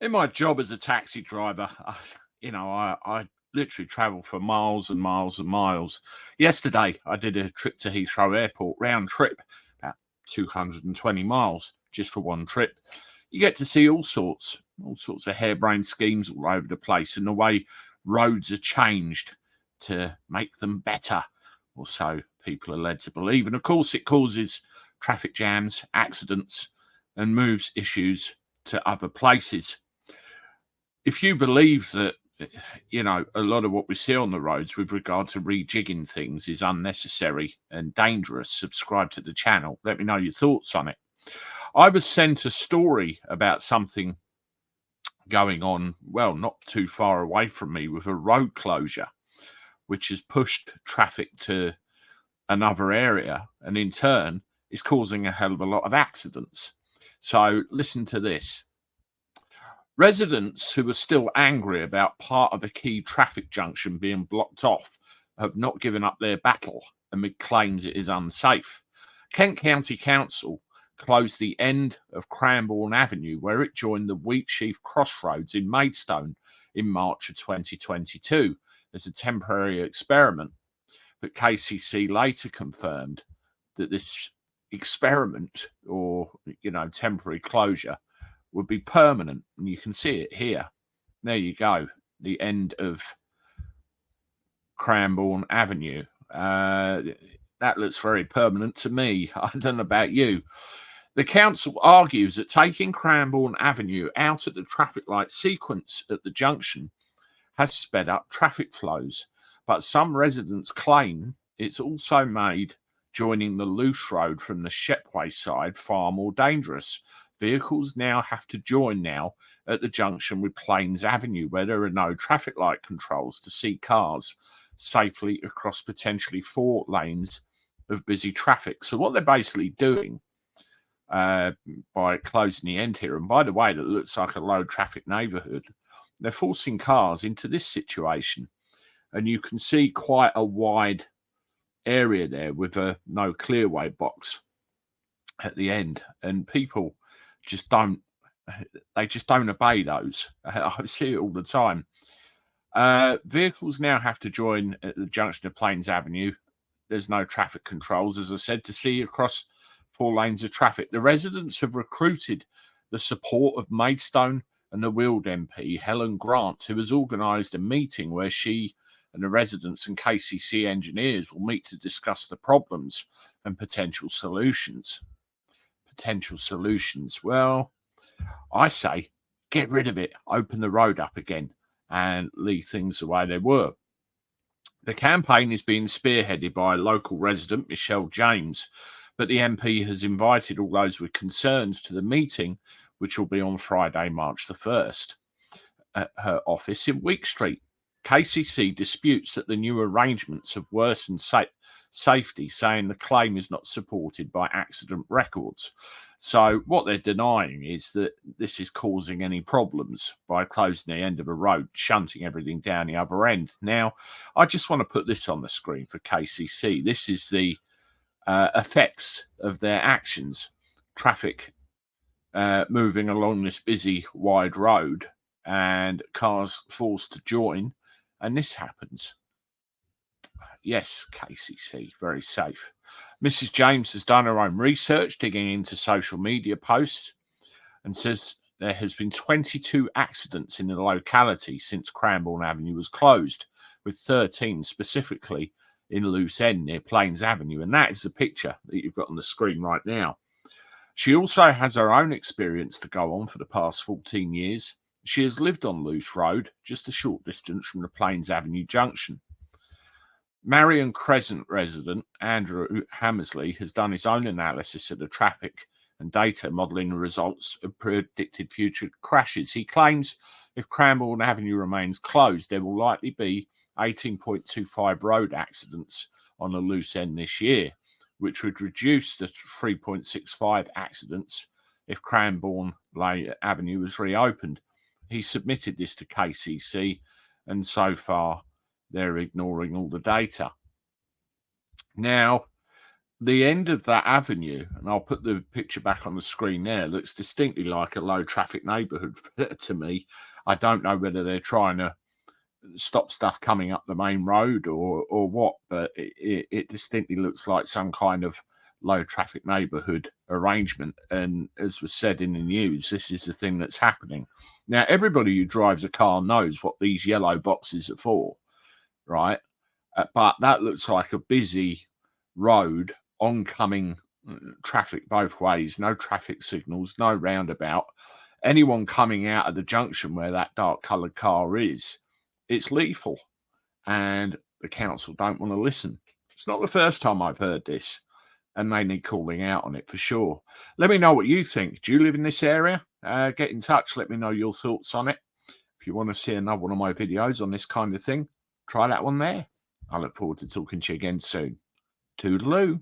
In my job as a taxi driver, I literally travel for miles and miles and miles. Yesterday, I did a trip to Heathrow Airport, round trip, about 220 miles just for one trip. You get to see all sorts of harebrained schemes all over the place, and the way roads are changed to make them better, or so people are led to believe. And of course, it causes traffic jams, accidents, and moves issues to other places. If you believe that, a lot of what we see on the roads with regard to rejigging things is unnecessary and dangerous, subscribe to the channel. Let me know your thoughts on it. I was sent a story about something going on, well, not too far away from me, with a road closure, which has pushed traffic to another area and in turn is causing a hell of a lot of accidents. So listen to this. Residents who are still angry about part of a key traffic junction being blocked off have not given up their battle amid claims it is unsafe. Kent County Council closed the end of Cranbourne Avenue where it joined the Wheatsheaf Crossroads in Maidstone in March of 2022 as a temporary experiment. But KCC later confirmed that this experiment, or temporary closure, would be permanent, and you can see it here. There you go, the end of Cranbourne Avenue. That looks very permanent to me. I don't know about you. The council argues that taking Cranbourne Avenue out of the traffic light sequence at the junction has sped up traffic flows, but some residents claim it's also made joining the loose road from the Shepway side far more dangerous. Vehicles now have to join at the junction with Plains Avenue, where there are no traffic light controls to see cars safely across potentially 4 lanes of busy traffic. So what they're basically doing by closing the end here, and by the way, that looks like a low traffic neighbourhood, they're forcing cars into this situation. And you can see quite a wide area there with a no clearway box at the end, and people just don't obey those. I see it all the time. Vehicles now have to join at the junction of Plains Avenue. There's no traffic controls, as I said, to see across 4 lanes of traffic. The residents have recruited the support of Maidstone and the Weald MP, Helen Grant, who has organised a meeting where she and the residents and KCC engineers will meet to discuss the problems and potential solutions. Well, I say get rid of it, open the road up again and leave things the way they were. The campaign is being spearheaded by a local resident, Michelle James, but the MP has invited all those with concerns to the meeting, which will be on Friday, March the 1st, at her office in Week Street. KCC disputes that the new arrangements have worsened safety, saying the claim is not supported by accident records. So what they're denying is that this is causing any problems by closing the end of a road, shunting everything down the other end. Now, I just want to put this on the screen for KCC. This is the effects of their actions. Traffic moving along this busy, wide road and cars forced to join, and this happens. Yes, KCC, very safe. Mrs. James has done her own research, digging into social media posts, and says there has been 22 accidents in the locality since Cranbourne Avenue was closed, with 13 specifically in Loose End near Plains Avenue. And that is the picture that you've got on the screen right now. She also has her own experience to go on for the past 14 years. She has lived on Loose Road, just a short distance from the Plains Avenue junction. Marion Crescent resident Andrew Hammersley has done his own analysis of the traffic and data, modelling the results of predicted future crashes. He claims if Cranbourne Avenue remains closed, there will likely be 18.25 road accidents on the loose end this year, which would reduce the 3.65 accidents if Cranbourne Avenue was reopened. He submitted this to KCC, and so far they're ignoring all the data. Now, the end of that avenue, and I'll put the picture back on the screen there, looks distinctly like a low traffic neighbourhood to me. I don't know whether they're trying to stop stuff coming up the main road or what, but it distinctly looks like some kind of low traffic neighbourhood arrangement. And as was said in the news, this is the thing that's happening. Now, everybody who drives a car knows what these yellow boxes are for, right? But that looks like a busy road, oncoming traffic both ways, no traffic signals, no roundabout. Anyone coming out of the junction where that dark coloured car is, it's lethal. And the council don't want to listen. It's not the first time I've heard this, and they need calling out on it for sure. Let me know what you think. Do you live in this area? Get in touch. Let me know your thoughts on it. If you want to see another one of my videos on this kind of thing, try that one there. I look forward to talking to you again soon. Toodaloo.